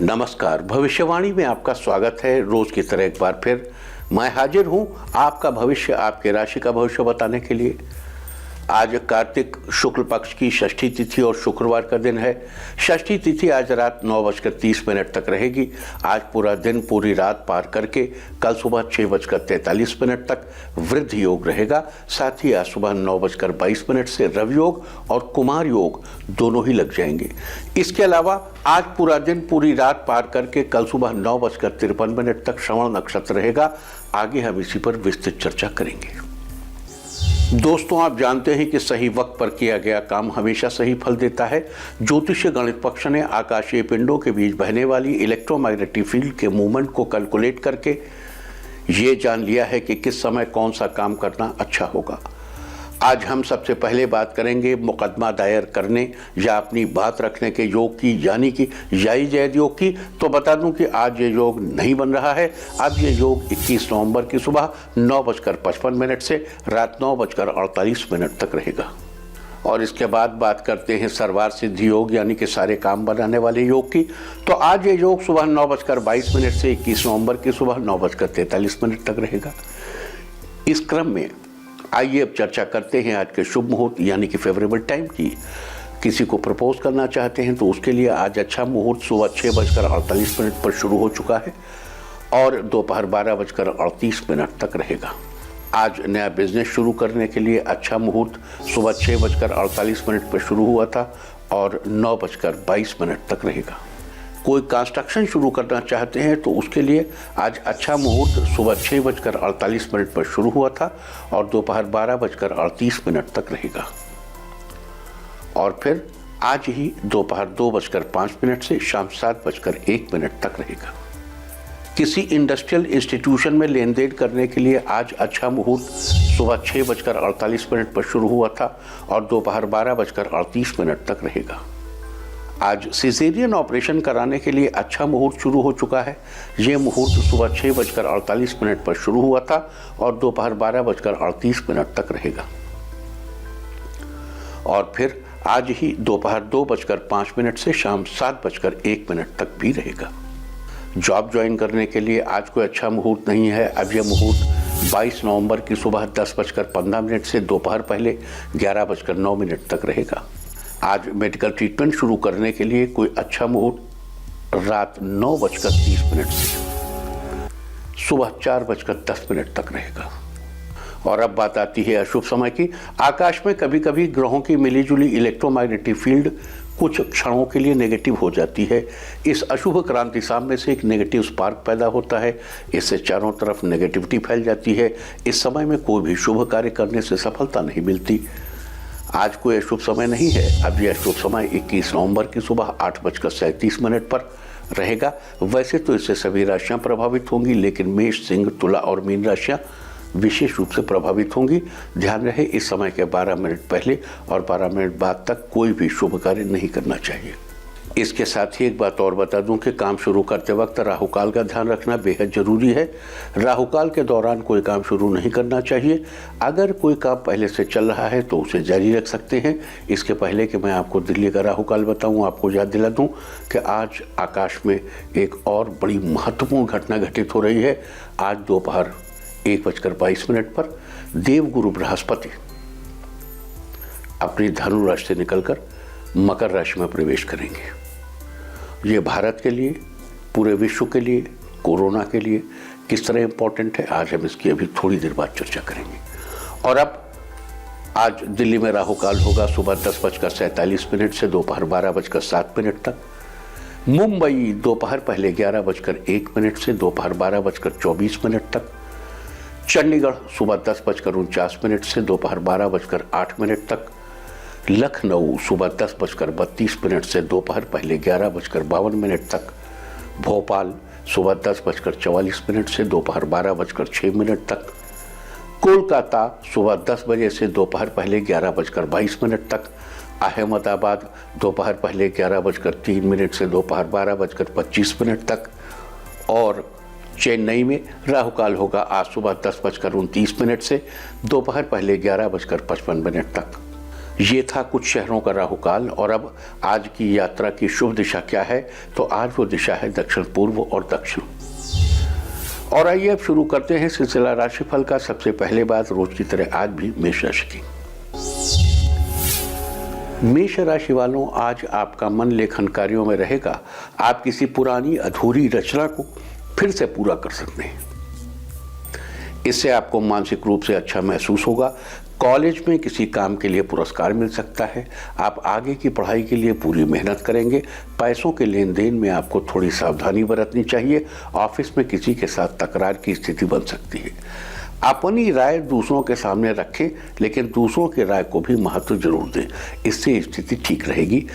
नमस्कार, भविष्यवाणी में आपका स्वागत है। रोज की तरह एक बार फिर मैं हाजिर हूं आपका भविष्य, आपके राशि का भविष्य बताने के लिए। आज कार्तिक शुक्ल पक्ष की षष्ठी तिथि और शुक्रवार का दिन है। षष्ठी तिथि आज रात 9:30 तक रहेगी। आज पूरा दिन पूरी रात पार करके कल सुबह 6:43 तक वृद्ध योग रहेगा। साथ ही आज सुबह 9:22 से रवि योग और कुमार योग दोनों ही लग जाएंगे। इसके अलावा आज पूरा दिन पूरी रात पार करके कल सुबह 9:53 तक श्रवण नक्षत्र रहेगा। आगे हम इसी पर विस्तृत चर्चा करेंगे। दोस्तों, आप जानते हैं कि सही वक्त पर किया गया काम हमेशा सही फल देता है। ज्योतिषीय गणित पक्ष ने आकाशीय पिंडों के बीच बहने वाली इलेक्ट्रोमैग्नेटिक फील्ड के मूवमेंट को कैलकुलेट करके ये जान लिया है कि किस समय कौन सा काम करना अच्छा होगा। आज हम सबसे पहले बात करेंगे मुकदमा दायर करने या अपनी बात रखने के योग की, यानी कि याई जैद योग की। तो बता दूं कि आज ये योग नहीं बन रहा है। अब ये योग 21 नवंबर की सुबह 9:55 से रात 9:48 तक रहेगा। और इसके बाद बात करते हैं सर्वार सिद्धि योग, यानी कि सारे काम बनाने वाले योग की। तो आज ये योग सुबह 9:22 से 21 नवंबर की सुबह 9:43 तक रहेगा। इस क्रम में आइए अब चर्चा करते हैं आज के शुभ मुहूर्त, यानी कि फेवरेबल टाइम की। किसी को प्रपोज करना चाहते हैं तो उसके लिए आज अच्छा मुहूर्त सुबह 6:48 पर शुरू हो चुका है और दोपहर 12:38 तक रहेगा। आज नया बिजनेस शुरू करने के लिए अच्छा मुहूर्त सुबह 6:48 पर शुरू हुआ था और 9:22 तक रहेगा। कोई कंस्ट्रक्शन शुरू करना चाहते हैं तो उसके लिए आज अच्छा मुहूर्त सुबह 6:48 पर शुरू हुआ था और दोपहर 12:38 तक रहेगा। और फिर आज ही दोपहर 2:05 से शाम 7:01 तक रहेगा। किसी इंडस्ट्रियल इंस्टीट्यूशन में लेन देन करने के लिए आज अच्छा मुहूर्त सुबह 6:48 पर शुरू हुआ था और दोपहर 12:38 तक रहेगा। आज सिजेरियन ऑपरेशन कराने के लिए अच्छा मुहूर्त शुरू हो चुका है। ये मुहूर्त सुबह 6:48 पर शुरू हुआ था और दोपहर 12:38 तक रहेगा। और फिर आज ही दोपहर 2:05 से शाम 7:01 तक भी रहेगा। जॉब ज्वाइन करने के लिए आज कोई अच्छा मुहूर्त नहीं है। अब यह मुहूर्त 22 नवंबर की सुबह 10:15 से दोपहर पहले 11:09 तक रहेगा। आज मेडिकल ट्रीटमेंट शुरू करने के लिए कोई अच्छा मुहूर्त रात 9:30 से सुबह 4:10 तक रहेगा। और अब बात आती है अशुभ समय की। आकाश में कभी कभी ग्रहों की मिलीजुली इलेक्ट्रोमैग्नेटिक फील्ड कुछ क्षणों के लिए नेगेटिव हो जाती है। इस अशुभ क्रांति सामने से एक नेगेटिव स्पार्क पैदा होता है। इससे चारों तरफ नेगेटिविटी फैल जाती है। इस समय में कोई भी शुभ कार्य करने से सफलता नहीं मिलती। आज कोई अशुभ समय नहीं है। अब यह शुभ समय 21 नवंबर की सुबह 8:37 पर रहेगा। वैसे तो इससे सभी राशियां प्रभावित होंगी, लेकिन मेष, सिंह, तुला और मीन राशियां विशेष रूप से प्रभावित होंगी। ध्यान रहे, इस समय के 12 मिनट पहले और 12 मिनट बाद तक कोई भी शुभ कार्य नहीं करना चाहिए। इसके साथ ही एक बात और बता दूं कि काम शुरू करते वक्त राहुकाल का ध्यान रखना बेहद जरूरी है। राहुकाल के दौरान कोई काम शुरू नहीं करना चाहिए। अगर कोई काम पहले से चल रहा है तो उसे जारी रख सकते हैं। इसके पहले कि मैं आपको दिल्ली का राहुकाल बताऊं, आपको याद दिला दूं कि आज आकाश में एक और बड़ी महत्वपूर्ण घटना घटित हो रही है। आज दोपहर 1:22 पर देवगुरु बृहस्पति अपनी धनु राशि से निकलकर मकर राशि में प्रवेश करेंगे। ये भारत के लिए, पूरे विश्व के लिए, कोरोना के लिए किस तरह इम्पोर्टेंट है, आज हम इसकी अभी थोड़ी देर बाद चर्चा करेंगे। और अब आज दिल्ली में राहुकाल होगा सुबह 10:47 से दोपहर 12:07 तक। मुंबई दोपहर पहले 11:01 से दोपहर 12:24 तक। चंडीगढ़ सुबह 10:49 से दोपहर 12:08 तक। लखनऊ सुबह 10:32 से दोपहर पहले 11:52 तक। भोपाल सुबह 10:44 से दोपहर 12:06 तक। कोलकाता सुबह 10 बजे से दोपहर पहले 11:22 तक। अहमदाबाद दोपहर पहले 11:03 से दोपहर 12:25 तक। और चेन्नई में राहुकाल होगा आज सुबह 10:29 से दोपहर पहले 11:55 तक। ये था कुछ शहरों का राहुकाल। और अब आज की यात्रा की शुभ दिशा क्या है, तो आज वो दिशा है दक्षिण पूर्व और दक्षिण। और आइए अब शुरू करते हैं सिलसिला राशिफल का। सबसे पहले बात रोज की तरह आज भी मेष राशि की। मेष राशि वालों, आज आपका मन लेखन कार्यों में रहेगा। आप किसी पुरानी अधूरी रचना को फिर से पूरा कर सकते हैं। इससे आपको मानसिक रूप से अच्छा महसूस होगा। कॉलेज में किसी काम के लिए पुरस्कार मिल सकता है। आप आगे की पढ़ाई के लिए पूरी मेहनत करेंगे। पैसों के लेन देन में आपको थोड़ी सावधानी बरतनी चाहिए। ऑफिस में किसी के साथ तकरार की स्थिति बन सकती है। अपनी राय दूसरों के सामने रखें, लेकिन दूसरों की राय को भी महत्व जरूर दें। इससे स्थिति ठीक रहेगी।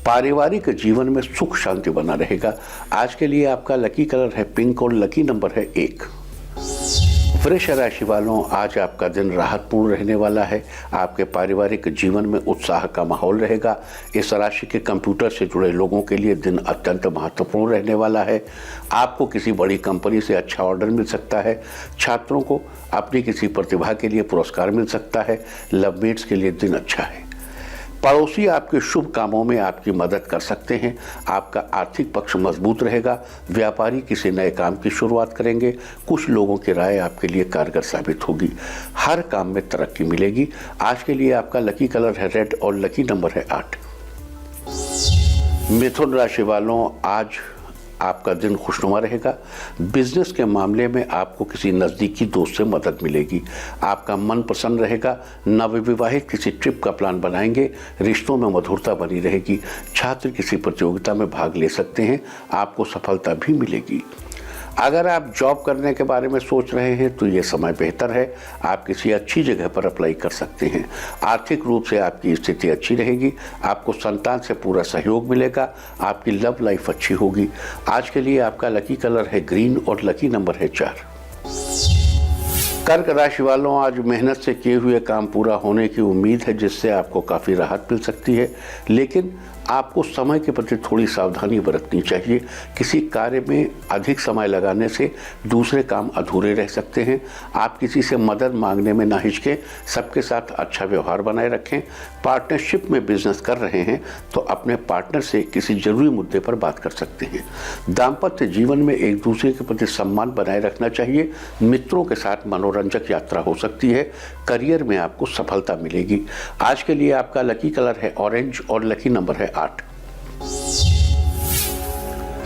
पारिवारिक जीवन में सुख शांति बना रहेगा। आज के लिए आपका लकी कलर है पिंक और लकी नंबर है 1। वृष राशि वालों, आज आपका दिन राहतपूर्ण रहने वाला है। आपके पारिवारिक जीवन में उत्साह का माहौल रहेगा। इस राशि के कंप्यूटर से जुड़े लोगों के लिए दिन अत्यंत महत्वपूर्ण रहने वाला है। आपको किसी बड़ी कंपनी से अच्छा ऑर्डर मिल सकता है। छात्रों को अपनी किसी प्रतिभा के लिए पुरस्कार मिल सकता है। लवमेट्स के लिए दिन अच्छा है। पड़ोसी आपके शुभ कामों में आपकी मदद कर सकते हैं। आपका आर्थिक पक्ष मजबूत रहेगा। व्यापारी किसी नए काम की शुरुआत करेंगे। कुछ लोगों की राय आपके लिए कारगर साबित होगी। हर काम में तरक्की मिलेगी। आज के लिए आपका लकी कलर है रेड और लकी नंबर है 8। मिथुन राशि वालों, आज आपका दिन खुशनुमा रहेगा। बिजनेस के मामले में आपको किसी नज़दीकी दोस्त से मदद मिलेगी। आपका मन प्रसन्न रहेगा। नवविवाहित किसी ट्रिप का प्लान बनाएंगे। रिश्तों में मधुरता बनी रहेगी। छात्र किसी प्रतियोगिता में भाग ले सकते हैं। आपको सफलता भी मिलेगी। अगर आप जॉब करने के बारे में सोच रहे हैं तो ये समय बेहतर है। आप किसी अच्छी जगह पर अप्लाई कर सकते हैं। आर्थिक रूप से आपकी स्थिति अच्छी रहेगी। आपको संतान से पूरा सहयोग मिलेगा। आपकी लव लाइफ अच्छी होगी। आज के लिए आपका लकी कलर है ग्रीन और लकी नंबर है 4। कर्क राशि वालों, आज मेहनत से किए हुए काम पूरा होने की उम्मीद है, जिससे आपको काफ़ी राहत मिल सकती है। लेकिन आपको समय के प्रति थोड़ी सावधानी बरतनी चाहिए। किसी कार्य में अधिक समय लगाने से दूसरे काम अधूरे रह सकते हैं। आप किसी से मदद मांगने में ना हिचकें। सबके साथ अच्छा व्यवहार बनाए रखें। पार्टनरशिप में बिजनेस कर रहे हैं तो अपने पार्टनर से किसी जरूरी मुद्दे पर बात कर सकते हैं। दाम्पत्य जीवन में एक दूसरे के प्रति सम्मान बनाए रखना चाहिए। मित्रों के साथ मनोरंजक यात्रा हो सकती है। करियर में आपको सफलता मिलेगी। आज के लिए आपका लकी कलर है ऑरेंज और लकी नंबर है 8।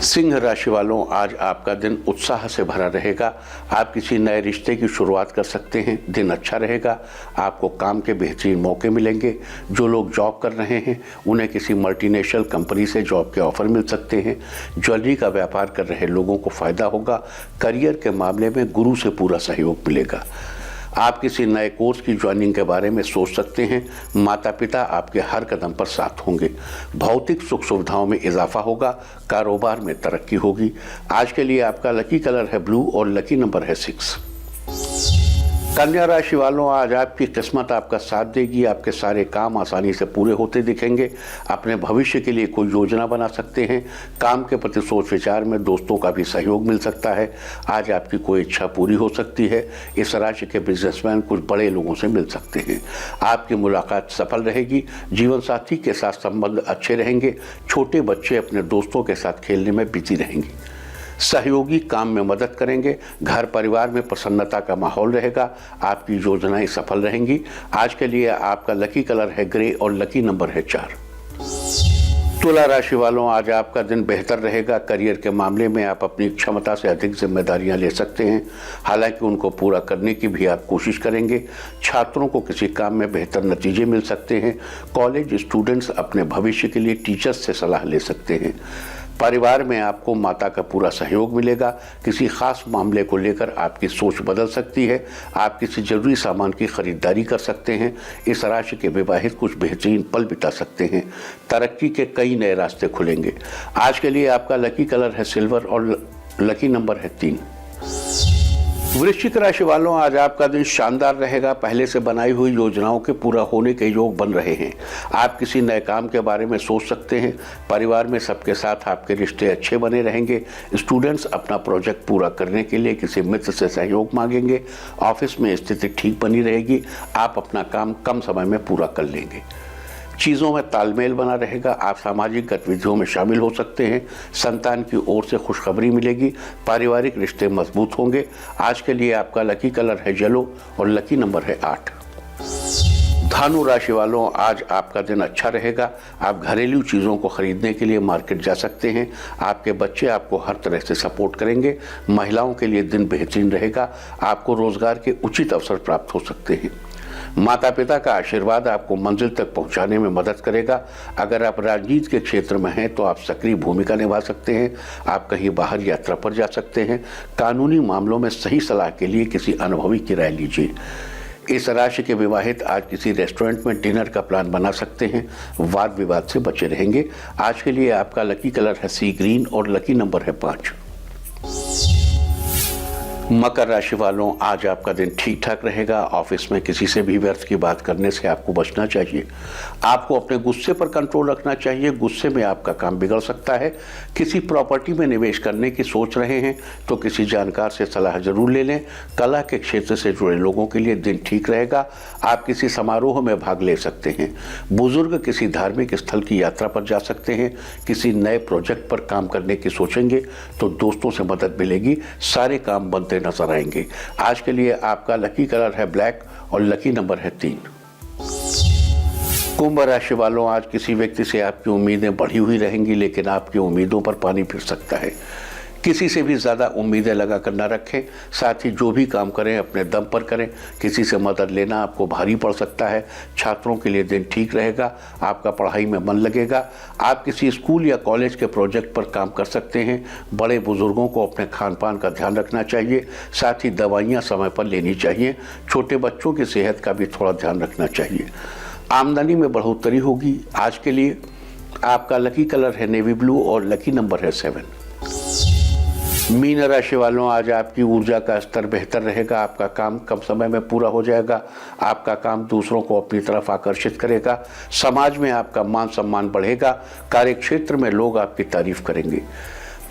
सिंह राशि वालों, आज आपका दिन उत्साह से भरा रहेगा। आप किसी नए रिश्ते की शुरुआत कर सकते हैं। दिन अच्छा रहेगा। आपको काम के बेहतरीन मौके मिलेंगे। जो लोग जॉब कर रहे हैं उन्हें किसी मल्टीनेशनल कंपनी से जॉब के ऑफर मिल सकते हैं। ज्वेलरी का व्यापार कर रहे लोगों को फायदा होगा। करियर के मामले में गुरु से पूरा सहयोग मिलेगा। आप किसी नए कोर्स की ज्वाइनिंग के बारे में सोच सकते हैं। माता पिता आपके हर कदम पर साथ होंगे। भौतिक सुख सुविधाओं में इजाफा होगा। कारोबार में तरक्की होगी। आज के लिए आपका लकी कलर है ब्लू और लकी नंबर है 6। कन्या राशि वालों, आज आपकी किस्मत आपका साथ देगी। आपके सारे काम आसानी से पूरे होते दिखेंगे। अपने भविष्य के लिए कोई योजना बना सकते हैं। काम के प्रति सोच विचार में दोस्तों का भी सहयोग मिल सकता है। आज आपकी कोई इच्छा पूरी हो सकती है। इस राशि के बिजनेसमैन कुछ बड़े लोगों से मिल सकते हैं। आपकी मुलाकात सफल रहेगी। जीवन साथी के साथ संबंध अच्छे रहेंगे। छोटे बच्चे अपने दोस्तों के साथ खेलने में बिजी रहेंगे। सहयोगी काम में मदद करेंगे। घर परिवार में प्रसन्नता का माहौल रहेगा। आपकी योजनाएं सफल रहेंगी। आज के लिए आपका लकी कलर है ग्रे और लकी नंबर है 4। तुला राशि वालों, आज आपका दिन बेहतर रहेगा। करियर के मामले में आप अपनी क्षमता से अधिक जिम्मेदारियां ले सकते हैं। हालांकि उनको पूरा करने की भी आप कोशिश करेंगे। छात्रों को किसी काम में बेहतर नतीजे मिल सकते हैं। कॉलेज स्टूडेंट्स अपने भविष्य के लिए टीचर्स से सलाह ले सकते हैं। परिवार में आपको माता का पूरा सहयोग मिलेगा। किसी खास मामले को लेकर आपकी सोच बदल सकती है। आप किसी जरूरी सामान की खरीदारी कर सकते हैं। इस राशि के विवाहित कुछ बेहतरीन पल बिता सकते हैं। तरक्की के कई नए रास्ते खुलेंगे। आज के लिए आपका लकी कलर है सिल्वर और लकी नंबर है 3। वृश्चिक राशि वालों, आज आपका दिन शानदार रहेगा। पहले से बनाई हुई योजनाओं के पूरा होने के योग बन रहे हैं। आप किसी नए काम के बारे में सोच सकते हैं। परिवार में सबके साथ आपके रिश्ते अच्छे बने रहेंगे। स्टूडेंट्स अपना प्रोजेक्ट पूरा करने के लिए किसी मित्र से सहयोग मांगेंगे। ऑफिस में स्थिति ठीक बनी रहेगी। आप अपना काम कम समय में पूरा कर लेंगे। चीज़ों में तालमेल बना रहेगा। आप सामाजिक गतिविधियों में शामिल हो सकते हैं। संतान की ओर से खुशखबरी मिलेगी। पारिवारिक रिश्ते मजबूत होंगे। आज के लिए आपका लकी कलर है येलो और लकी नंबर है 8। धनु राशि वालों, आज आपका दिन अच्छा रहेगा। आप घरेलू चीज़ों को खरीदने के लिए मार्केट जा सकते हैं। आपके बच्चे आपको हर तरह से सपोर्ट करेंगे। महिलाओं के लिए दिन बेहतरीन रहेगा। आपको रोजगार के उचित अवसर प्राप्त हो सकते हैं। माता पिता का आशीर्वाद आपको मंजिल तक पहुंचाने में मदद करेगा। अगर आप राजनीति के क्षेत्र में हैं तो आप सक्रिय भूमिका निभा सकते हैं। आप कहीं बाहर यात्रा पर जा सकते हैं। कानूनी मामलों में सही सलाह के लिए किसी अनुभवी की राय लीजिए। इस राशि के विवाहित आज किसी रेस्टोरेंट में डिनर का प्लान बना सकते हैं। वाद विवाद से बचे रहेंगे। आज के लिए आपका लकी कलर है सी ग्रीन और लकी नंबर है 5। मकर राशि वालों, आज आपका दिन ठीक ठाक रहेगा। ऑफिस में किसी से भी व्यर्थ की बात करने से आपको बचना चाहिए। आपको अपने गुस्से पर कंट्रोल रखना चाहिए। गुस्से में आपका काम बिगड़ सकता है। किसी प्रॉपर्टी में निवेश करने की सोच रहे हैं तो किसी जानकार से सलाह जरूर ले लें। कला के क्षेत्र से जुड़े लोगों के लिए दिन ठीक रहेगा। आप किसी समारोह में भाग ले सकते हैं। बुजुर्ग किसी धार्मिक स्थल की यात्रा पर जा सकते हैं। किसी नए प्रोजेक्ट पर काम करने की सोचेंगे तो दोस्तों से मदद मिलेगी। सारे काम बनते नजर आएंगे। आज के लिए आपका लकी कलर है ब्लैक और लकी नंबर है 3। कुंभ राशि वालों, आज किसी व्यक्ति से आपकी उम्मीदें बढ़ी हुई रहेंगी, लेकिन आपकी उम्मीदों पर पानी फिर सकता है। किसी से भी ज़्यादा उम्मीदें लगा कर न रखें। साथ ही जो भी काम करें अपने दम पर करें। किसी से मदद लेना आपको भारी पड़ सकता है। छात्रों के लिए दिन ठीक रहेगा। आपका पढ़ाई में मन लगेगा। आप किसी स्कूल या कॉलेज के प्रोजेक्ट पर काम कर सकते हैं। बड़े बुजुर्गों को अपने खान पान का ध्यान रखना चाहिए। साथ ही दवाइयाँ समय पर लेनी चाहिए। छोटे बच्चों की सेहत का भी थोड़ा ध्यान रखना चाहिए। आमदनी में बढ़ोतरी होगी। आज के लिए आपका लकी कलर है नेवी ब्लू और लकी नंबर है 7। मीन राशि वालों, आज आपकी ऊर्जा का स्तर बेहतर रहेगा। आपका काम कम समय में पूरा हो जाएगा। आपका काम दूसरों को अपनी तरफ आकर्षित करेगा। समाज में आपका मान सम्मान बढ़ेगा। कार्यक्षेत्र में लोग आपकी तारीफ करेंगे।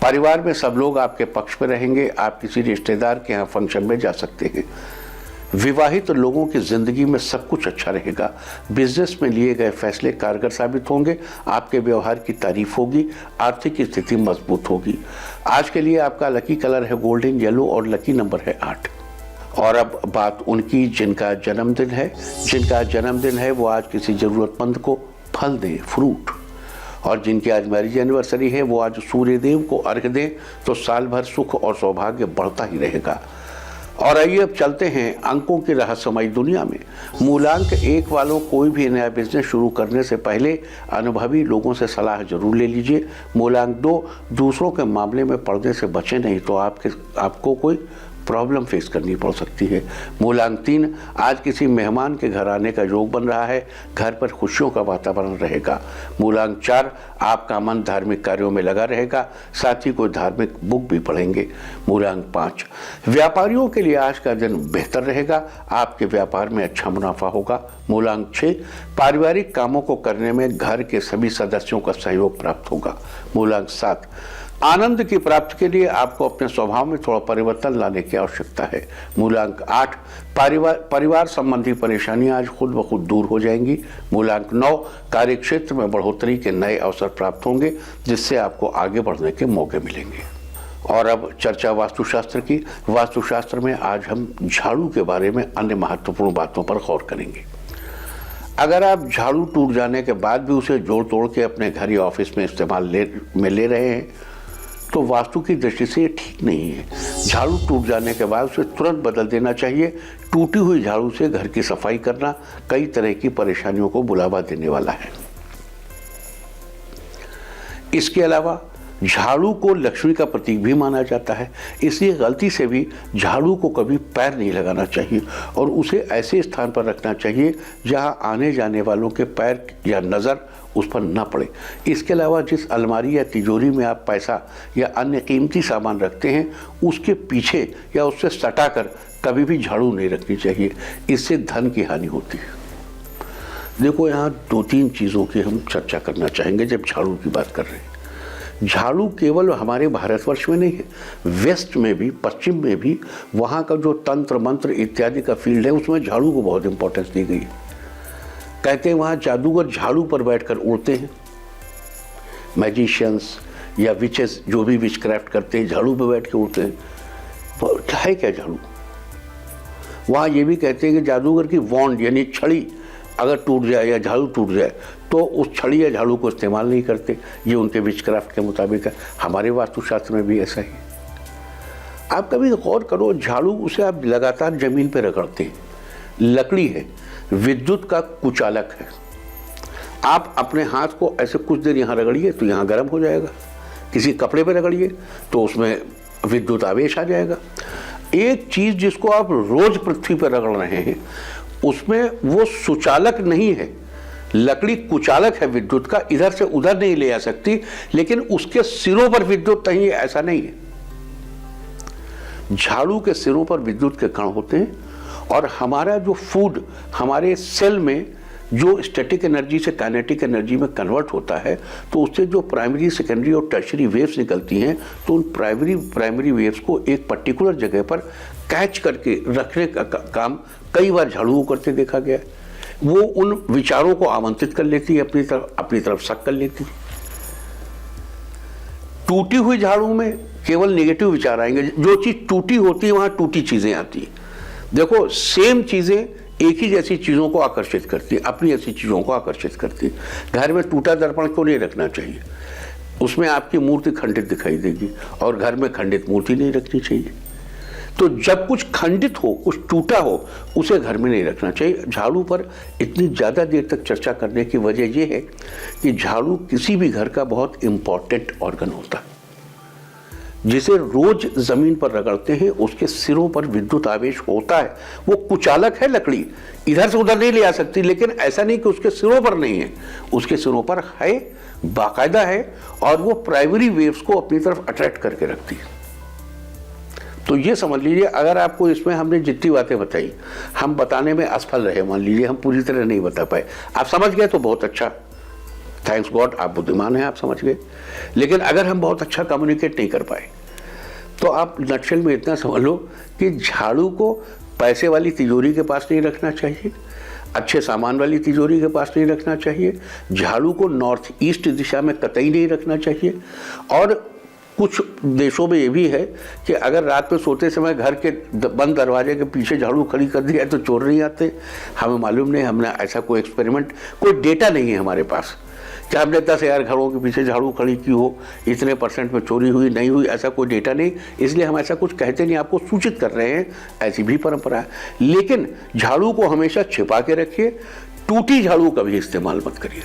परिवार में सब लोग आपके पक्ष में रहेंगे। आप किसी रिश्तेदार के यहाँ फंक्शन में जा सकते हैं। विवाहित लोगों की जिंदगी में सब कुछ अच्छा रहेगा। बिजनेस में लिए गए फैसले कारगर साबित होंगे। आपके व्यवहार की तारीफ होगी। आर्थिक स्थिति मजबूत होगी। आज के लिए आपका लकी कलर है गोल्डन येलो और लकी नंबर है 8। और अब बात उनकी जिनका जन्मदिन है वो आज किसी जरूरतमंद को फल दें, फ्रूट। और जिनकी आज मैरिज एनिवर्सरी है वो आज सूर्य देव को अर्घ्य दें तो साल भर सुख और सौभाग्य बढ़ता ही रहेगा। और आइए अब चलते हैं अंकों की रहस्यमयी दुनिया में। मूलांक 1 वालों, कोई भी नया बिजनेस शुरू करने से पहले अनुभवी लोगों से सलाह जरूर ले लीजिए। मूलांक 2, दूसरों के मामले में पड़ने से बचें, नहीं तो आपको कोई प्रॉब्लम फेस करनी पड़ सकती है। मूलांक 3, आज किसी मेहमान के घर आने का योग बन रहा है। घर पर खुशियों का वातावरण रहेगा। मूलांक 4, आपका मन धार्मिक कार्यों में लगा रहेगा। साथ ही कोई धार्मिक बुक भी पढ़ेंगे। मूलांक 5, व्यापारियों के लिए आज का दिन बेहतर रहेगा। आपके व्यापार में अच्छा मुनाफा होगा। मूलांक 6, पारिवारिक कामों को करने में घर के सभी सदस्यों का सहयोग प्राप्त होगा। मूलांक 7, आनंद की प्राप्ति के लिए आपको अपने स्वभाव में थोड़ा परिवर्तन लाने की आवश्यकता है। मूलांक 8, परिवार संबंधी परेशानियां आज खुद ब खुद दूर हो जाएंगी। मूलांक 9, कार्यक्षेत्र में बढ़ोतरी के नए अवसर प्राप्त होंगे जिससे आपको आगे बढ़ने के मौके मिलेंगे। और अब चर्चा वास्तुशास्त्र की। वास्तुशास्त्र में आज हम झाड़ू के बारे में अन्य महत्वपूर्ण बातों पर गौर करेंगे। अगर आप झाड़ू टूट जाने के बाद भी उसे जोड़ तोड़ के अपने घर या ऑफिस में इस्तेमाल में ले रहे हैं तो वास्तु की दृष्टि से ये ठीक नहीं है। झाड़ू टूट जाने के बाद उसे तुरंत बदल देना चाहिए। टूटी हुई झाड़ू से घर की सफाई करना कई तरह की परेशानियों को बुलावा देने वाला है। इसके अलावा झाड़ू को लक्ष्मी का प्रतीक भी माना जाता है, इसलिए गलती से भी झाड़ू को कभी पैर नहीं लगाना चाहिए और उसे ऐसे स्थान पर रखना चाहिए जहां आने जाने वालों के पैर या नज़र उस पर न पड़े। इसके अलावा जिस अलमारी या तिजोरी में आप पैसा या अन्य कीमती सामान रखते हैं उसके पीछे या उससे सटाकर कभी भी झाड़ू नहीं रखनी चाहिए, इससे धन की हानि होती है। देखो, यहाँ 2-3 चीज़ों की हम चर्चा करना चाहेंगे जब झाड़ू की बात कर रहे हैं। झाड़ू केवल हमारे भारतवर्ष में नहीं है, वेस्ट में भी, पश्चिम में भी, वहाँ का जो तंत्र मंत्र इत्यादि का फील्ड है उसमें झाड़ू को बहुत इंपॉर्टेंस दी गई है। कहते हैं वहाँ जादूगर झाड़ू पर बैठकर उड़ते हैं। मैजिशियंस या विचेस जो भी विचक्राफ्ट करते हैं झाड़ू पर बैठ के उड़ते हैं। क्या है क्या झाड़ू? वहाँ ये भी कहते हैं कि जादूगर की वॉन्ड यानी छड़ी अगर टूट जाए या झाड़ू टूट जाए तो उस छड़ी या झाड़ू को इस्तेमाल नहीं करते। ये उनके विचक्राफ्ट के मुताबिक है। हमारे वास्तुशास्त्र में भी ऐसा ही। आप कभी गौर करो, झाड़ू उसे आप लगातार जमीन पर रगड़ते हैं, लकड़ी है, विद्युत का कुचालक है। आप अपने हाथ को ऐसे कुछ देर यहाँ रगड़िए तो यहाँ गर्म हो जाएगा, किसी कपड़े पर रगड़िए तो उसमें विद्युत आवेश आ जाएगा। एक चीज जिसको आप रोज पृथ्वी पर रगड़ रहे हैं उसमें वो सुचालक नहीं है, लकड़ी कुचालक है विद्युत का, इधर से उधर नहीं ले जा सकती, लेकिन उसके सिरों पर विद्युत नहीं है, ऐसा नहीं है। झाड़ू के सिरों पर विद्युत के कण होते हैं और हमारा जो फूड हमारे सेल में जो स्टैटिक एनर्जी से काइनेटिक एनर्जी में कन्वर्ट होता है तो उससे जो प्राइमरी, सेकेंडरी और टर्शरी वेव्स निकलती हैं तो उन प्राइमरी वेव्स को एक पर्टिकुलर जगह पर कैच करके रखने का काम कई बार झाड़ू करते देखा गया है। वो उन विचारों को आमंत्रित कर लेती है, अपनी तरफ सक कर लेती है। टूटी हुई झाड़ू में केवल नेगेटिव विचार आएंगे। जो चीज टूटी होती है वहां टूटी चीजें आती है। देखो, सेम चीजें एक ही जैसी चीजों को आकर्षित करती है, अपनी ऐसी चीजों को आकर्षित करती है। घर में टूटा दर्पण क्यों नहीं रखना चाहिए? उसमें आपकी मूर्ति खंडित दिखाई देगी और घर में खंडित मूर्ति नहीं रखनी चाहिए। तो जब कुछ खंडित हो, कुछ टूटा हो, उसे घर में नहीं रखना चाहिए। झाड़ू पर इतनी ज़्यादा देर तक चर्चा करने की वजह यह है कि झाड़ू किसी भी घर का बहुत इंपॉर्टेंट ऑर्गन होता है। जिसे रोज जमीन पर रगड़ते हैं उसके सिरों पर विद्युत आवेश होता है। वो कुचालक है, लकड़ी इधर से उधर नहीं ले आ सकती, लेकिन ऐसा नहीं कि उसके सिरों पर नहीं है, उसके सिरों पर है, बाकायदा है, और वो प्राइमरी वेव्स को अपनी तरफ अट्रैक्ट करके रखती है। तो ये समझ लीजिए, अगर आपको इसमें हमने जितनी बातें बताई हम बताने में असफल रहे, मान लीजिए हम पूरी तरह नहीं बता पाए, आप समझ गए तो बहुत अच्छा, थैंक्स गॉड, आप बुद्धिमान हैं, आप समझ गए। लेकिन अगर हम बहुत अच्छा कम्युनिकेट नहीं कर पाए तो आप नटशेल में इतना समझ लो कि झाड़ू को पैसे वाली तिजोरी के पास नहीं रखना चाहिए, अच्छे सामान वाली तिजोरी के पास नहीं रखना चाहिए, झाड़ू को नॉर्थ ईस्ट दिशा में कतई नहीं रखना चाहिए। और कुछ देशों में ये भी है कि अगर रात में सोते समय घर के बंद दरवाजे के पीछे झाड़ू खड़ी कर दिया तो चोर नहीं आते। हमें मालूम नहीं, हमने ऐसा कोई एक्सपेरिमेंट, कोई डेटा नहीं है हमारे पास कि हमने 10,000 घरों के पीछे झाड़ू खड़ी की हो, इतने % में चोरी हुई नहीं हुई, ऐसा कोई डेटा नहीं, इसलिए हम ऐसा कुछ कहते नहीं, आपको सूचित कर रहे हैं, ऐसी भी परंपरा है। लेकिन झाड़ू को हमेशा छिपा के रखिए, टूटी झाड़ू कभी इस्तेमाल मत करिए।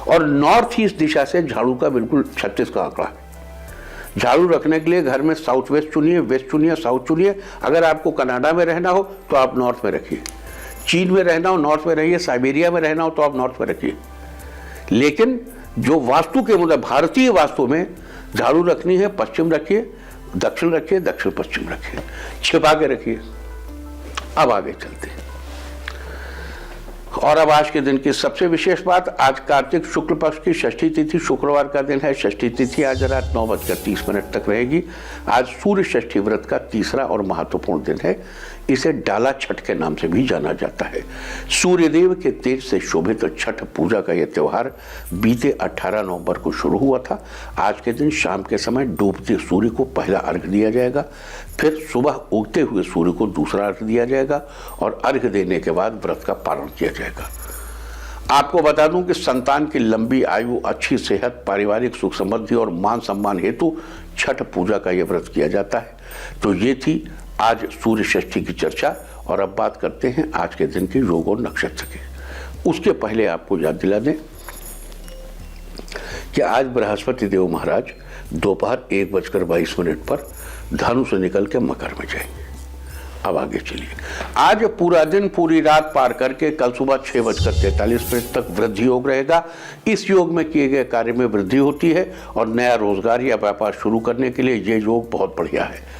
और नॉर्थ ईस्ट दिशा से झाड़ू का बिल्कुल 36 का आंकड़ा है। झाड़ू रखने के लिए घर में साउथ वेस्ट चुनिए, वेस्ट चुनिए, साउथ चुनिए। अगर आपको कनाडा में रहना हो तो आप नॉर्थ में रखिए, चीन में रहना हो नॉर्थ में रहिए, साइबेरिया में रहना हो तो आप नॉर्थ में रखिए। लेकिन जो वास्तु के मतलब भारतीय वास्तु में झाड़ू रखनी है, पश्चिम रखिए, दक्षिण रखिए, दक्षिण पश्चिम रखिए, छिपा के रखिए। अब आगे चलते हैं। और अब आज के दिन की सबसे विशेष बात, आज कार्तिक शुक्ल पक्ष की षष्ठी तिथि शुक्रवार का दिन है। षष्ठी तिथि आज रात 9:30 तक रहेगी। आज सूर्य षष्ठी व्रत का तीसरा और महत्वपूर्ण दिन है। इसे डाला छठ के नाम से भी जाना जाता है। सूर्यदेव के तेज से शोभित छठ पूजा का यह त्यौहार बीते 18 नवंबर को शुरू हुआ था। आज के दिन शाम के समय डूबते सूर्य को पहला अर्घ्य दिया जाएगा, फिर सुबह उगते हुए सूर्य को दूसरा अर्घ्य दिया जाएगा और अर्घ्य देने के बाद व्रत का पारण किया जाएगा। आपको बता दूं कि संतान की लंबी आयु, अच्छी सेहत, पारिवारिक सुख समृद्धि और मान सम्मान हेतु छठ पूजा का यह व्रत किया जाता है। तो ये थी आज सूर्य षष्ठी की चर्चा। और अब बात करते हैं आज के दिन के योग और नक्षत्र की। उसके पहले आपको याद दिला दें कि आज बृहस्पति देव महाराज दोपहर 1:22 पर धनु से निकल के मकर में जाएंगे। अब आगे चलिए। आज पूरा दिन, पूरी रात पार करके कल सुबह 6:43 तक वृद्धि योग रहेगा। इस योग में किए गए कार्य में वृद्धि होती है और नया रोजगार या व्यापार शुरू करने के लिए ये योग बहुत बढ़िया है।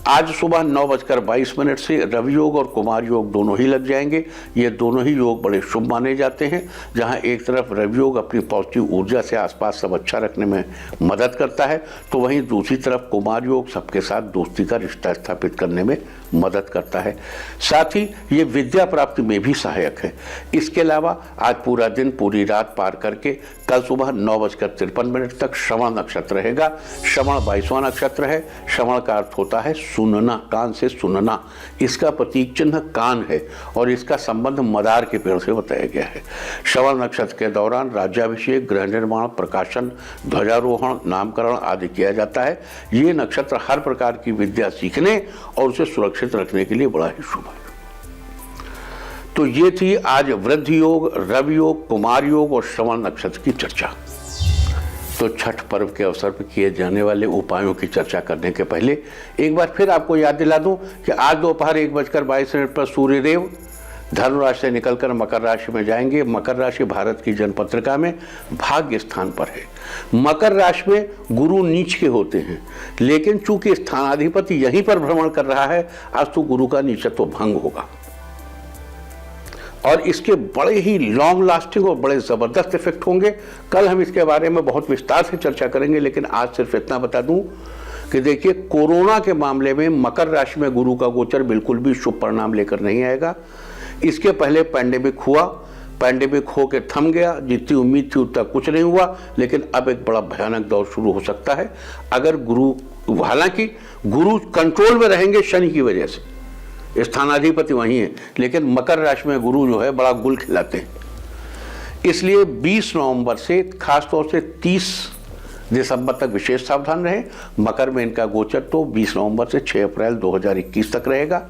आज सुबह 9:22 से रवि योग और कुमार योग दोनों ही लग जाएंगे। ये दोनों ही योग बड़े शुभ माने जाते हैं। जहां एक तरफ रवि योग अपनी पॉजिटिव ऊर्जा से आसपास सब अच्छा रखने में मदद करता है, तो वहीं दूसरी तरफ कुमार योग सबके साथ दोस्ती का रिश्ता स्थापित करने में मदद करता है। साथ ही ये विद्या प्राप्ति में भी सहायक है। इसके अलावा आज पूरा दिन पूरी रात पार करके कल सुबह 9:53 तक श्रवण नक्षत्र रहेगा। श्रवण 22वां नक्षत्र है। श्रवण का अर्थ होता है सुनना, कान से सुनना। इसका प्रतीक चिन्ह कान है और इसका संबंध मदार के पेड़ से बताया गया है। श्रवण नक्षत्र के दौरान राज्याभिषेक, गृह निर्माण, प्रकाशन, ध्वजारोहण, नामकरण आदि किया जाता है। ये नक्षत्र हर प्रकार की विद्या सीखने और उसे सुरक्षित रखने के लिए बड़ा ही शुभ है। तो ये थी आज वृद्ध योग, रवि योग, कुमार योग और श्रवण नक्षत्र की चर्चा। तो छठ पर्व के अवसर पर किए जाने वाले उपायों की चर्चा करने के पहले एक बार फिर आपको याद दिला दूं कि आज दोपहर 1:22 पर सूर्यदेव धनु राशि से निकलकर मकर राशि में जाएंगे। मकर राशि भारत की जनपत्रिका में भाग्य स्थान पर है। मकर राशि में गुरु नीच के होते हैं, लेकिन चूंकि स्थानाधिपति यहीं पर भ्रमण कर रहा है, आज तो गुरु का नीचत्व भंग होगा और इसके बड़े ही लॉन्ग लास्टिंग और बड़े जबरदस्त इफेक्ट होंगे। कल हम इसके बारे में बहुत विस्तार से चर्चा करेंगे, लेकिन आज सिर्फ इतना बता दूं कि देखिए, कोरोना के मामले में मकर राशि में गुरु का गोचर बिल्कुल भी शुभ परिणाम लेकर नहीं आएगा। इसके पहले पैंडेमिक हुआ, पैंडेमिक होकर थम गया, जितनी उम्मीद थी उतना कुछ नहीं हुआ, लेकिन अब एक बड़ा भयानक दौर शुरू हो सकता है अगर गुरु, हालांकि गुरु कंट्रोल में रहेंगे शनि की वजह से, स्थानाधिपति वही है, लेकिन मकर राशि में गुरु जो है बड़ा गुल खिलाते हैं। इसलिए 20 नवंबर से खासतौर से 30 दिसंबर तक विशेष सावधान रहे। मकर में इनका गोचर तो 20 नवंबर से 6 अप्रैल 2021 तक रहेगा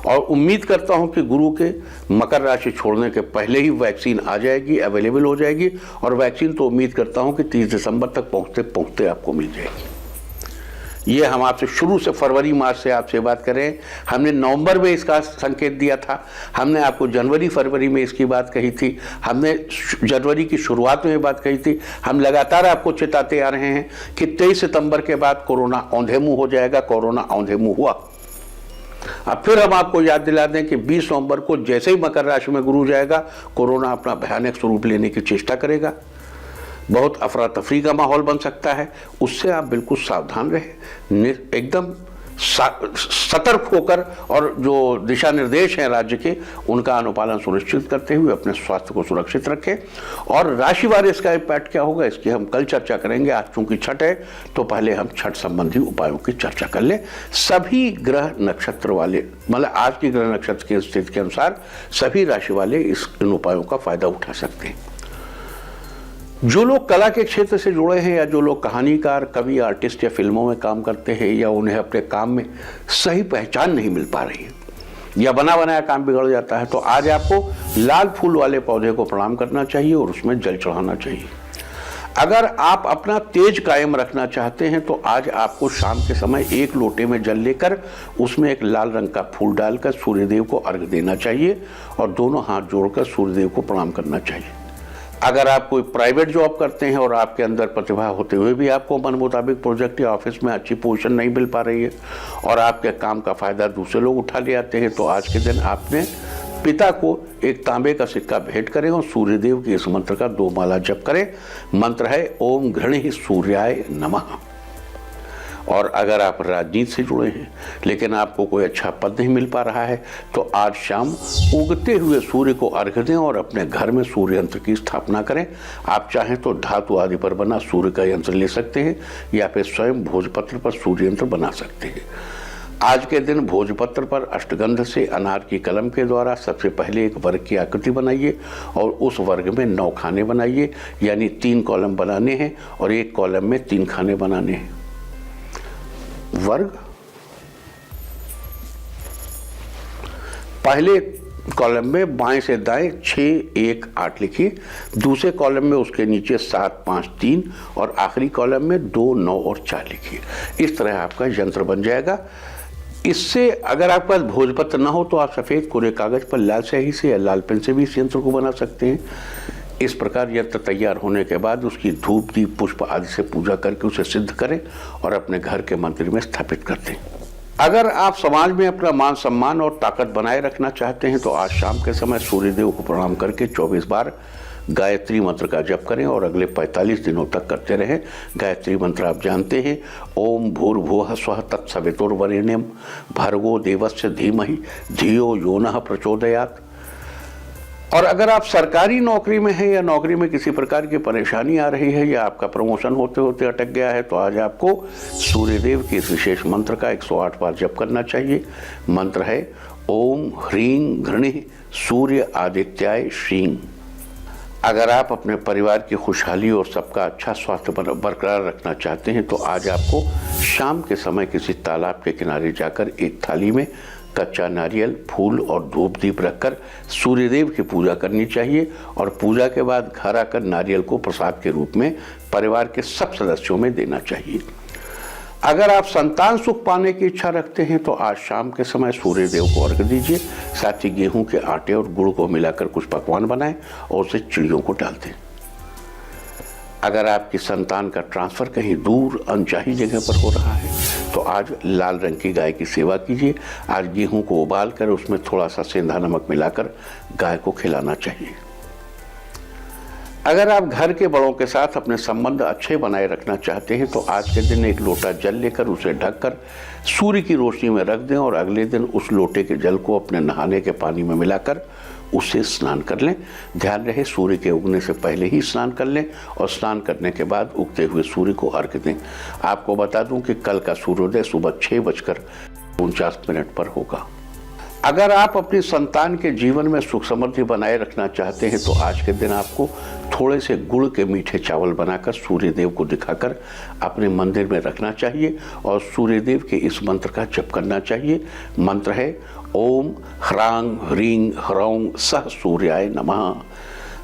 और उम्मीद करता हूं कि गुरु के मकर राशि छोड़ने के पहले ही वैक्सीन आ जाएगी, अवेलेबल हो जाएगी और वैक्सीन तो उम्मीद करता हूं कि 30 दिसंबर तक पहुंचते पहुंचते आपको मिल जाएगी। ये हम आपसे शुरू से फरवरी मार्च से आपसे बात करें, हमने नवंबर में इसका संकेत दिया था, हमने आपको जनवरी फरवरी में इसकी बात कही थी, हमने जनवरी की शुरुआत में बात कही थी। हम लगातार आपको चेताते आ रहे हैं कि 23 सितंबर के बाद कोरोना औंधे मुंह हो जाएगा। कोरोना औंधे मुंह हुआ। अब फिर हम आपको याद दिला दें कि 20 नवंबर को जैसे ही मकर राशि में गुरु जाएगा, कोरोना अपना भयानक स्वरूप लेने की चेष्टा करेगा। बहुत अफरा तफरी का माहौल बन सकता है, उससे आप बिल्कुल सावधान रहें, एकदम सतर्क होकर और जो दिशा निर्देश हैं राज्य के उनका अनुपालन सुनिश्चित करते हुए अपने स्वास्थ्य को सुरक्षित रखें। और राशिवार इसका इम्पैक्ट क्या होगा इसकी हम कल चर्चा करेंगे। आज चूंकि छठ है तो पहले हम छठ संबंधी उपायों की चर्चा कर लें। सभी ग्रह नक्षत्र वाले, मतलब आज की ग्रह नक्षत्र की स्थिति के अनुसार सभी राशि वाले इन उपायों का फायदा उठा सकते हैं। जो लोग कला के क्षेत्र से जुड़े हैं या जो लोग कहानीकार, कवि, आर्टिस्ट या फिल्मों में काम करते हैं या उन्हें अपने काम में सही पहचान नहीं मिल पा रही है या बना बनाया काम बिगड़ जाता है, तो आज आपको लाल फूल वाले पौधे को प्रणाम करना चाहिए और उसमें जल चढ़ाना चाहिए। अगर आप अपना तेज कायम रखना चाहते हैं तो आज आपको शाम के समय एक लोटे में जल लेकर उसमें एक लाल रंग का फूल डालकर सूर्यदेव को अर्घ्य देना चाहिए और दोनों हाथ जोड़कर सूर्यदेव को प्रणाम करना चाहिए। अगर आप कोई प्राइवेट जॉब करते हैं और आपके अंदर प्रतिभा होते हुए भी आपको मन मुताबिक प्रोजेक्ट या ऑफिस में अच्छी पोजीशन नहीं मिल पा रही है और आपके काम का फायदा दूसरे लोग उठा ले आते हैं, तो आज के दिन आपने पिता को एक तांबे का सिक्का भेंट करें और सूर्यदेव के इस मंत्र का 2 माला जप करें। मंत्र है ओम घृणि सूर्याय नमः। और अगर आप राजनीति से जुड़े हैं लेकिन आपको कोई अच्छा पद नहीं मिल पा रहा है तो आज शाम उगते हुए सूर्य को अर्घ्य दें और अपने घर में सूर्य यंत्र की स्थापना करें। आप चाहें तो धातु आदि पर बना सूर्य का यंत्र ले सकते हैं या फिर स्वयं भोजपत्र पर सूर्य यंत्र बना सकते हैं। आज के दिन भोजपत्र पर अष्टगंध से अनार की कलम के द्वारा सबसे पहले एक वर्ग की आकृति बनाइए और उस वर्ग में 9 खाने बनाइए, यानी 3 कॉलम बनाने हैं और एक कॉलम में 3 खाने बनाने हैं। वर्ग पहले कॉलम में बाएं से दाएं 6, 1, 8 लिखिए, दूसरे कॉलम में उसके नीचे 7, 5, 3 और आखिरी कॉलम में 2, 9 और 4 लिखिए। इस तरह आपका यंत्र बन जाएगा। इससे अगर आपके पास भोजपत्र ना हो तो आप सफ़ेद कोरे कागज पर लाल स्याही से या लाल पेन से भी इस यंत्र को बना सकते हैं। इस प्रकार यंत्र तैयार होने के बाद उसकी धूप, दीप, पुष्प आदि से पूजा करके उसे सिद्ध करें और अपने घर के मंदिर में स्थापित कर दें। अगर आप समाज में अपना मान सम्मान और ताकत बनाए रखना चाहते हैं तो आज शाम के समय सूर्यदेव को प्रणाम करके 24 बार गायत्री मंत्र का जप करें और अगले 45 दिनों तक करते रहें। गायत्री मंत्र आप जानते हैं, ओम भूर्भुवः स्वः तत्सवितुर्वरेण्यं भर्गो देवस्य धीमहि धियो यो नः प्रचोदयात्। और अगर आप सरकारी नौकरी में हैं या नौकरी में किसी प्रकार की परेशानी आ रही है या आपका प्रमोशन होते होते अटक गया है, तो आज आपको सूर्यदेव के इस विशेष मंत्र का 108 बार जप करना चाहिए। मंत्र है ओम ह्रीं घृणिः सूर्य आदित्याय श्रीं। अगर आप अपने परिवार की खुशहाली और सबका अच्छा स्वास्थ्य बरकरार रखना चाहते हैं, तो आज आपको शाम के समय किसी तालाब के किनारे जाकर एक थाली में कच्चा नारियल, फूल और धूप दीप रखकर सूर्यदेव की पूजा करनी चाहिए और पूजा के बाद घर आकर नारियल को प्रसाद के रूप में परिवार के सब सदस्यों में देना चाहिए। अगर आप संतान सुख पाने की इच्छा रखते हैं, तो आज शाम के समय सूर्यदेव को अर्घ्य दीजिए। साथ ही गेहूं के आटे और गुड़ को मिलाकर कुछ पकवान बनाएं और उसे चिड़ियों को डाल दें। अगर आपकी संतान का ट्रांसफर कहीं दूर अनचाही जगह पर हो रहा है, तो आज लाल रंग की गाय की सेवा कीजिए। आज गेहूं को उबाल कर उसमें थोड़ा सा सेंधा नमक मिलाकर गाय को खिलाना चाहिए। अगर आप घर के बड़ों के साथ अपने संबंध अच्छे बनाए रखना चाहते हैं, तो आज के दिन एक लोटा जल लेकर उसे ढककर सूर्य की रोशनी में रख दें और अगले दिन उस लोटे के जल को अपने नहाने के पानी में मिलाकर उससे स्नान कर लें। ध्यान रहे सूर्य के उगने से पहले ही स्नान कर लें और स्नान करने के बाद उगते हुए सूर्य को अर्घ्य दें। आपको बता दूं कि कल का सूर्योदय सुबह 6:49 पर होगा। अगर आप अपनी संतान के जीवन में सुख समृद्धि बनाए रखना चाहते हैं, तो आज के दिन आपको थोड़े से गुड़ के मीठे चावल बनाकर सूर्यदेव को दिखाकर अपने मंदिर में रखना चाहिए और सूर्यदेव के इस मंत्र का जप करना चाहिए। मंत्र है ओम ह्रांग ह्रीं ह्रौं सह सूर्याय नमः।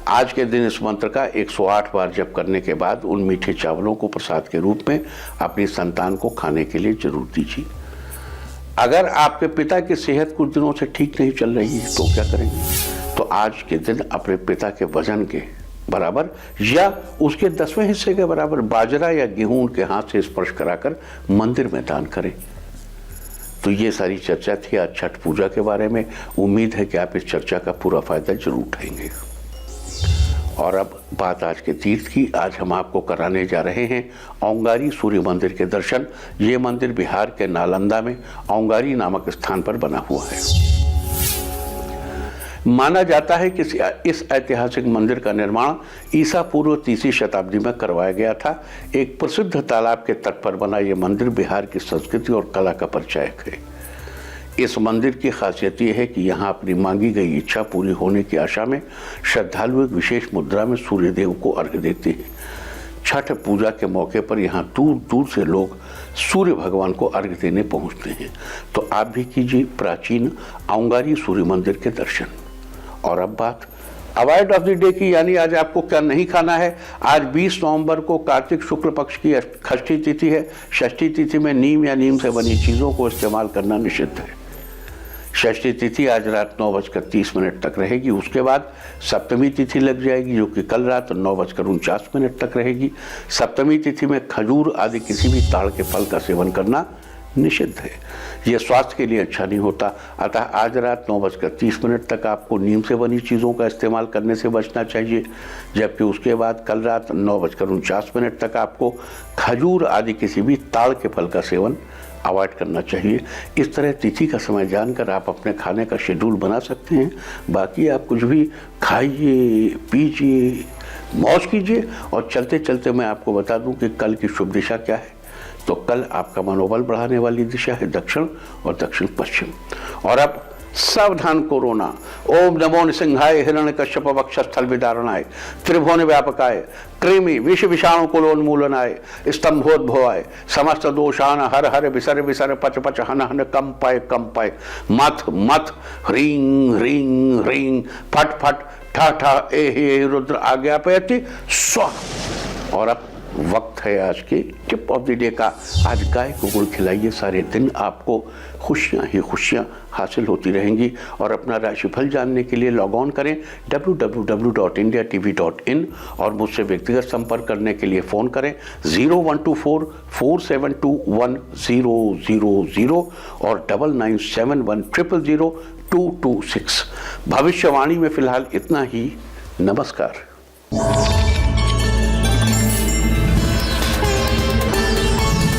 आज के दिन इस मंत्र का 108 बार जप करने के बाद उन मीठे चावलों को प्रसाद के रूप में अपनी संतान को खाने के लिए जरूर दीजिए। अगर आपके पिता की सेहत कुछ दिनों से ठीक नहीं चल रही है, तो क्या करेंगे? तो आज के दिन अपने पिता के वजन के बराबर या उसके 10वें हिस्से के बराबर बाजरा या गेहूं उनके हाथ से स्पर्श कराकर मंदिर में दान करें। तो ये सारी चर्चा थी आज छठ पूजा के बारे में। उम्मीद है कि आप इस चर्चा का पूरा फायदा जरूर उठाएंगे। और अब बात आज के तीर्थ की। आज हम आपको कराने जा रहे हैं औंगारी सूर्य मंदिर के दर्शन। ये मंदिर बिहार के नालंदा में औंगारी नामक स्थान पर बना हुआ है। माना जाता है कि इस ऐतिहासिक मंदिर का निर्माण ईसा पूर्व 3वीं शताब्दी में करवाया गया था। एक प्रसिद्ध तालाब के तट पर बना यह मंदिर बिहार की संस्कृति और कला का परिचायक है। इस मंदिर की खासियत यह है कि यहाँ अपनी मांगी गई इच्छा पूरी होने की आशा में श्रद्धालु एक विशेष मुद्रा में सूर्यदेव को अर्घ्य देते हैं। छठ पूजा के मौके पर यहाँ दूर दूर से लोग सूर्य भगवान को अर्घ्य देने पहुँचते हैं। तो आप भी कीजिए प्राचीन औंगारी सूर्य मंदिर के दर्शन। और अब बात अवॉइड ऑफ द डे की, यानी आज आपको क्या नहीं खाना है। आज 20 नवंबर को कार्तिक शुक्ल पक्ष की षष्ठी तिथि है। षष्ठी तिथि में नीम या नीम से बनी चीज़ों को इस्तेमाल करना निषिद्ध है। षष्ठी तिथि आज रात 9:30 तक रहेगी। उसके बाद सप्तमी तिथि लग जाएगी, जो कि कल रात 9:49 तक रहेगी। सप्तमी तिथि में खजूर आदि किसी भी ताड़ के फल का सेवन करना निषिद्ध है। यह स्वास्थ्य के लिए अच्छा नहीं होता। अतः आज रात 9:30 तक आपको नीम से बनी चीज़ों का इस्तेमाल करने से बचना चाहिए। जबकि उसके बाद कल रात 9:49 तक आपको खजूर आदि किसी भी ताड़ के फल का सेवन अवॉइड करना चाहिए। इस तरह तिथि का समय जानकर आप अपने खाने का शेड्यूल बना सकते हैं। बाकी आप कुछ भी खाइए, पीजिए, मौज कीजिए। और चलते चलते मैं आपको बता दूं कि कल की शुभ दिशा क्या है। तो कल आपका मनोबल बढ़ाने वाली दिशा है दक्षिण और दक्षिण पश्चिम। और अब सावधान कोरोना। ओम नमो निसिंहाय हिरण्यकश्यप वक्षस्थल विदारणाय त्रिभुवन व्यापकाय कृमि विष विषाणु कुलोन्मूलनाय स्तंभोद्भवाय समस्त दोषान हर हर विसर विसर पच पच हन हन कंपाय कंपाय मथ मथ ह्रीं ह्रीं ह्रीं फट फट ठा ठा ए रुद्र आज्ञापयति स्वाहा। और अब वक्त है आज के टिप ऑफ द डे का। आज गाय को गुड़ खिलाइए। सारे दिन आपको खुशियाँ ही खुशियाँ हासिल होती रहेंगी। और अपना राशिफल जानने के लिए लॉग ऑन करें www.indiatv.in और मुझसे व्यक्तिगत संपर्क करने के लिए फ़ोन करें 0124-472-1000 और 9971000226। भविष्यवाणी में फिलहाल इतना ही। नमस्कार। नमस्कार।